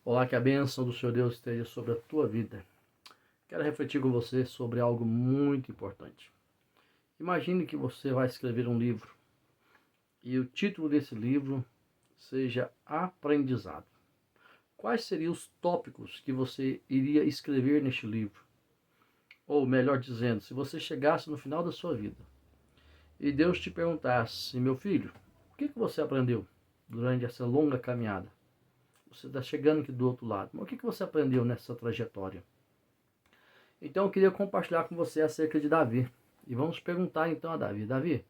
Olá, que a bênção do Senhor Deus esteja sobre a tua vida. Quero refletir com você sobre algo muito importante. Imagine que você vai escrever um livro e o título desse livro seja Aprendizado. Quais seriam os tópicos que você iria escrever neste livro? Ou melhor dizendo, se você chegasse no final da sua vida e Deus te perguntasse: meu filho, o que você aprendeu durante essa longa caminhada? Você está chegando aqui do outro lado, mas o que você aprendeu nessa trajetória? Então eu queria compartilhar com você acerca de Davi. E vamos perguntar então a Davi: Davi,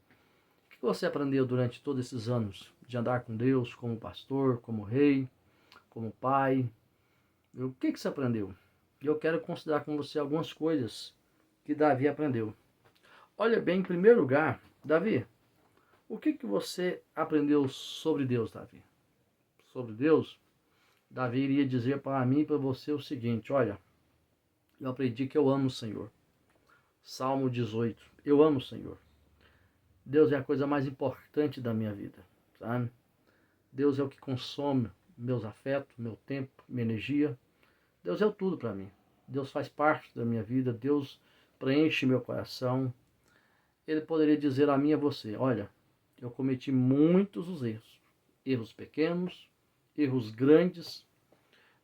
o que você aprendeu durante todos esses anos de andar com Deus, como pastor, como rei, como pai? O que você aprendeu? E eu quero considerar com você algumas coisas que Davi aprendeu. Olha bem, em primeiro lugar, Davi, o que você aprendeu sobre Deus, Davi? Sobre Deus, Davi iria dizer para mim e para você o seguinte: olha, eu aprendi que eu amo o Senhor. Salmo 18. Eu amo o Senhor. Deus é a coisa mais importante da minha vida, sabe? Deus é o que consome meus afetos, meu tempo, minha energia. Deus é o tudo para mim. Deus faz parte da minha vida. Deus preenche meu coração. Ele poderia dizer a mim e a você: olha, eu cometi muitos os erros. Erros pequenos, erros grandes,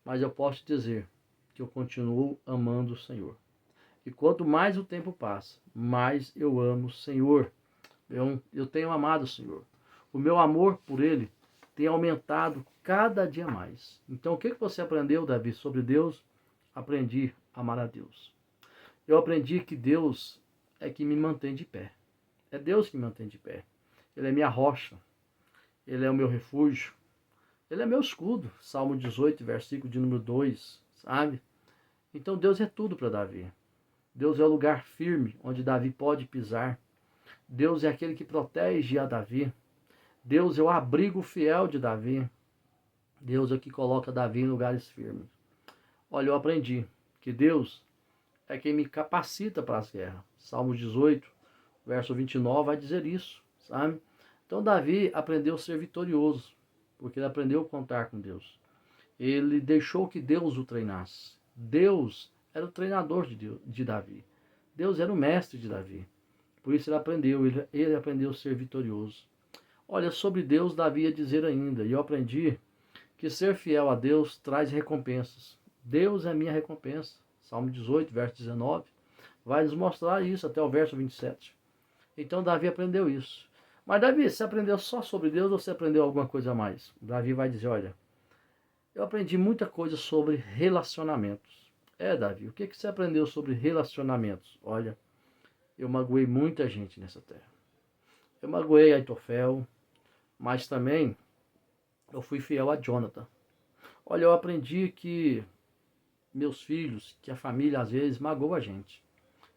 mas eu posso dizer que eu continuo amando o Senhor. E quanto mais o tempo passa, mais eu amo o Senhor. Eu tenho amado o Senhor. O meu amor por Ele tem aumentado cada dia mais. Então, o que você aprendeu, Davi, sobre Deus? Aprendi a amar a Deus. Eu aprendi que Deus é que me mantém de pé. É Deus que me mantém de pé. Ele é minha rocha. Ele é o meu refúgio. Ele é meu escudo. Salmo 18, versículo de número 2, sabe? Então, Deus é tudo para Davi. Deus é o lugar firme onde Davi pode pisar. Deus é aquele que protege a Davi. Deus é o abrigo fiel de Davi. Deus é o que coloca Davi em lugares firmes. Olha, eu aprendi que Deus é quem me capacita para as guerras. Salmo 18, verso 29 vai dizer isso, sabe? Então Davi aprendeu a ser vitorioso, porque ele aprendeu a contar com Deus. Ele deixou que Deus o treinasse. Deus era o treinador de Davi. Deus era o mestre de Davi. Por isso ele aprendeu a ser vitorioso. Olha, sobre Deus, Davi ia dizer ainda, e eu aprendi que ser fiel a Deus traz recompensas. Deus é minha recompensa. Salmo 18, verso 19, vai nos mostrar isso até o verso 27. Então Davi aprendeu isso. Mas Davi, você aprendeu só sobre Deus ou você aprendeu alguma coisa a mais? Davi vai dizer, olha, eu aprendi muita coisa sobre relacionamentos. Davi, o que você aprendeu sobre relacionamentos? Olha, eu magoei muita gente nessa terra. Eu magoei Aitofel, mas também eu fui fiel a Jonathan. Olha, eu aprendi que meus filhos, que a família às vezes magoa a gente.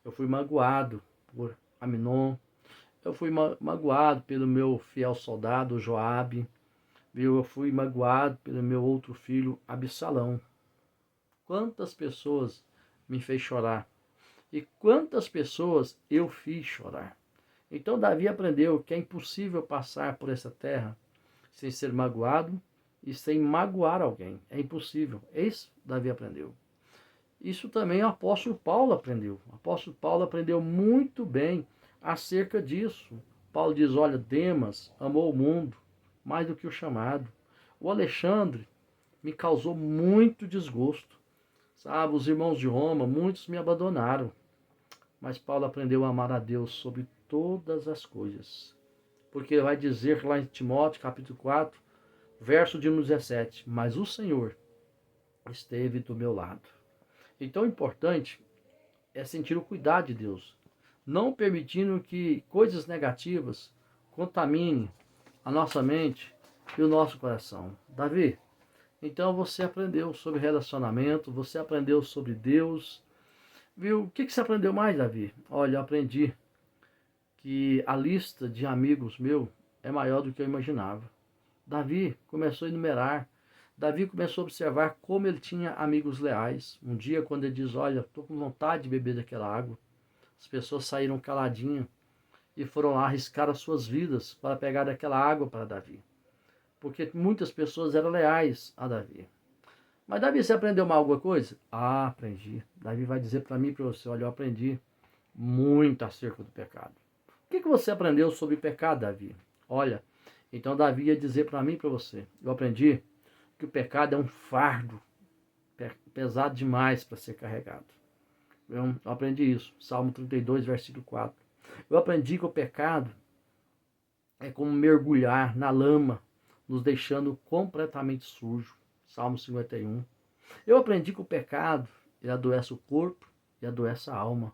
Eu fui magoado por Aminon, eu fui magoado pelo meu fiel soldado Joabe, viu? Eu fui magoado pelo meu outro filho Absalão. Quantas pessoas me fez chorar e quantas pessoas eu fiz chorar. Então Davi aprendeu que é impossível passar por essa terra sem ser magoado e sem magoar alguém. É impossível. Isso Davi aprendeu. Isso também o apóstolo Paulo aprendeu. O apóstolo Paulo aprendeu muito bem acerca disso. Paulo diz, olha, Demas amou o mundo mais do que o chamado. O Alexandre me causou muito desgosto. Sabe, os irmãos de Roma, muitos me abandonaram. Mas Paulo aprendeu a amar a Deus sobre todas as coisas. Porque ele vai dizer lá em Timóteo, capítulo 4, verso de 17, mas o Senhor esteve do meu lado. Então, o importante é sentir o cuidado de Deus, não permitindo que coisas negativas contaminem a nossa mente e o nosso coração. Davi, então você aprendeu sobre relacionamento, você aprendeu sobre Deus, viu? O que você aprendeu mais, Davi? Olha, eu aprendi que a lista de amigos meu é maior do que eu imaginava. Davi começou a enumerar. Davi começou a observar como ele tinha amigos leais. Um dia, quando ele diz, olha, estou com vontade de beber daquela água, as pessoas saíram caladinhas e foram lá arriscar as suas vidas para pegar daquela água para Davi. Porque muitas pessoas eram leais a Davi. Mas Davi, você aprendeu mais alguma coisa? Ah, aprendi. Davi vai dizer para mim e para você, olha, eu aprendi muito acerca do pecado. O que você aprendeu sobre pecado, Davi? Olha, então Davi ia dizer para mim e para você, eu aprendi que o pecado é um fardo pesado demais para ser carregado. Eu aprendi isso, Salmo 32, versículo 4. Eu aprendi que o pecado é como mergulhar na lama, nos deixando completamente sujo, Salmo 51. Eu aprendi que o pecado ele adoece o corpo e adoece a alma.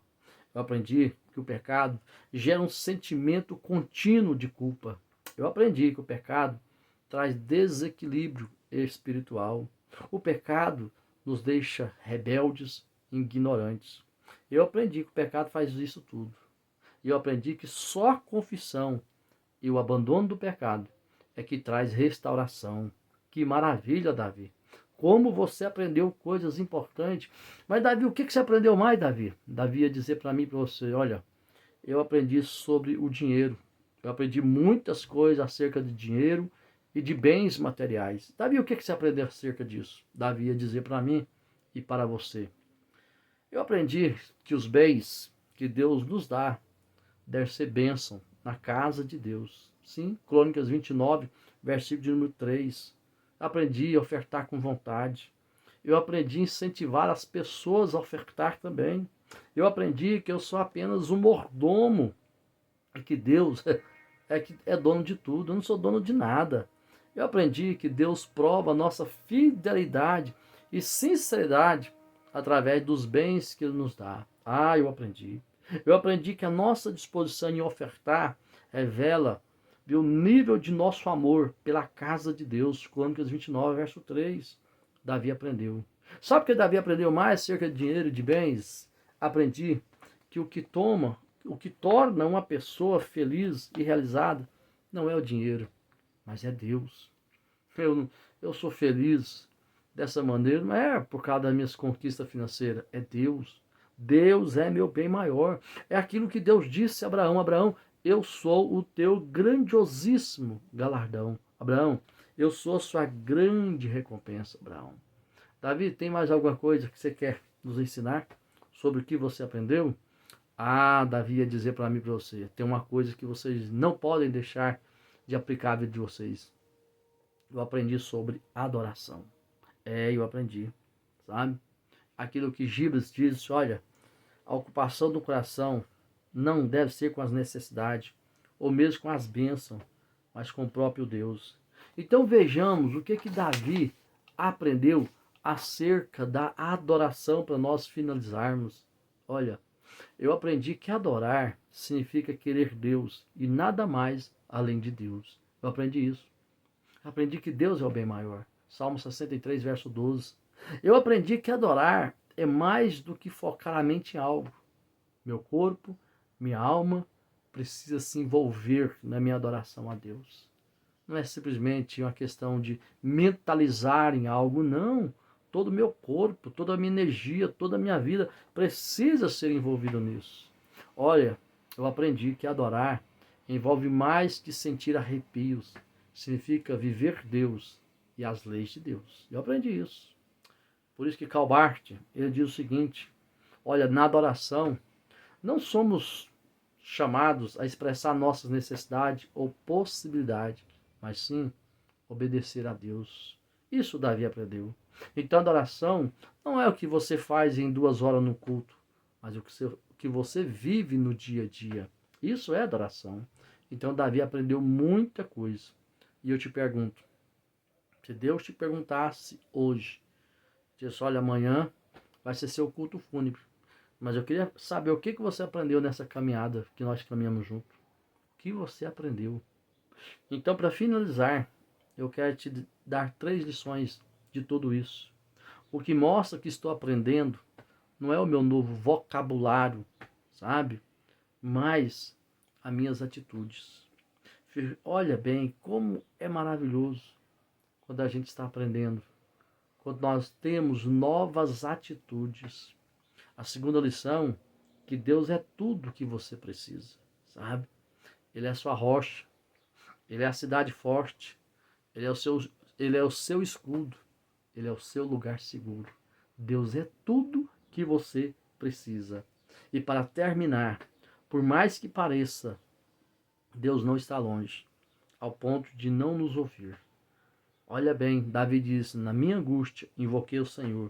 Eu aprendi que o pecado gera um sentimento contínuo de culpa. Eu aprendi que o pecado traz desequilíbrio espiritual. O pecado nos deixa rebeldes e ignorantes. Eu aprendi que o pecado faz isso tudo. E eu aprendi que só a confissão e o abandono do pecado é que traz restauração. Que maravilha, Davi! Como você aprendeu coisas importantes. Mas, Davi, o que você aprendeu mais, Davi? Davi ia dizer para mim e para você, olha, eu aprendi sobre o dinheiro. Eu aprendi muitas coisas acerca de dinheiro e de bens materiais. Davi, o que você aprendeu acerca disso? Davi ia dizer para mim e para você. Eu aprendi que os bens que Deus nos dá devem ser bênção na casa de Deus. Sim, Crônicas 29, versículo de número 3. Aprendi a ofertar com vontade. Eu aprendi a incentivar as pessoas a ofertar também. Eu aprendi que eu sou apenas um mordomo e que Deus que é dono de tudo. Eu não sou dono de nada. Eu aprendi que Deus prova a nossa fidelidade e sinceridade através dos bens que Ele nos dá. Ah, eu aprendi. Eu aprendi que a nossa disposição em ofertar revela o nível de nosso amor pela casa de Deus. Crônicas 29, verso 3. Davi aprendeu. Sabe o que Davi aprendeu mais acerca de dinheiro e de bens? Aprendi que o que torna uma pessoa feliz e realizada não é o dinheiro, mas é Deus. Eu sou feliz dessa maneira, não é por causa das minhas conquistas financeiras, é Deus. Deus é meu bem maior. É aquilo que Deus disse a Abraão: Abraão, eu sou o teu grandiosíssimo galardão. Abraão, eu sou a sua grande recompensa, Abraão. Davi, tem mais alguma coisa que você quer nos ensinar sobre o que você aprendeu? Ah, Davi ia dizer para mim e para você, tem uma coisa que vocês não podem deixar de aplicar à vida de vocês. Eu aprendi sobre adoração. Eu aprendi, sabe? Aquilo que Gibas diz, olha, a ocupação do coração não deve ser com as necessidades, ou mesmo com as bênçãos, mas com o próprio Deus. Então vejamos o que Davi aprendeu acerca da adoração para nós finalizarmos. Olha, eu aprendi que adorar significa querer Deus e nada mais além de Deus. Eu aprendi isso. Aprendi que Deus é o bem maior. Salmo 63, verso 12. Eu aprendi que adorar é mais do que focar a mente em algo. Meu corpo, minha alma precisa se envolver na minha adoração a Deus. Não é simplesmente uma questão de mentalizar em algo, não. Todo o meu corpo, toda a minha energia, toda a minha vida precisa ser envolvido nisso. Olha, eu aprendi que adorar envolve mais que sentir arrepios. Significa viver Deus e as leis de Deus. Eu aprendi isso. Por isso que Karl Barth, ele diz o seguinte, olha, na adoração, não somos chamados a expressar nossas necessidades ou possibilidades, mas sim obedecer a Deus. Isso Davi aprendeu. Então, a adoração não é o que você faz em 2 horas no culto, mas o que você vive no dia a dia. Isso é adoração. Então, Davi aprendeu muita coisa. E eu te pergunto, se Deus te perguntasse hoje, disse, olha, amanhã vai ser seu culto fúnebre, mas eu queria saber o que você aprendeu nessa caminhada que nós caminhamos junto. O que você aprendeu? Então, para finalizar, eu quero te dar 3 lições de tudo isso. O que mostra que estou aprendendo não é o meu novo vocabulário, sabe? Mas as minhas atitudes. Olha bem como é maravilhoso quando a gente está aprendendo, quando nós temos novas atitudes. A segunda lição, que Deus é tudo que você precisa, sabe? Ele é a sua rocha, Ele é a cidade forte, Ele é o seu escudo, Ele é o seu lugar seguro. Deus é tudo que você precisa. E para terminar, por mais que pareça, Deus não está longe, ao ponto de não nos ouvir. Olha bem, Davi diz: na minha angústia invoquei o Senhor,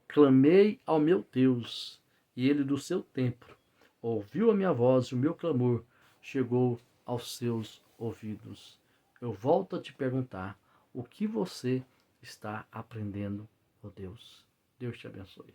clamei ao meu Deus, e ele do seu templo ouviu a minha voz, e o meu clamor chegou aos seus ouvidos. Eu volto a te perguntar: o que você está aprendendo, ó Deus? Deus te abençoe.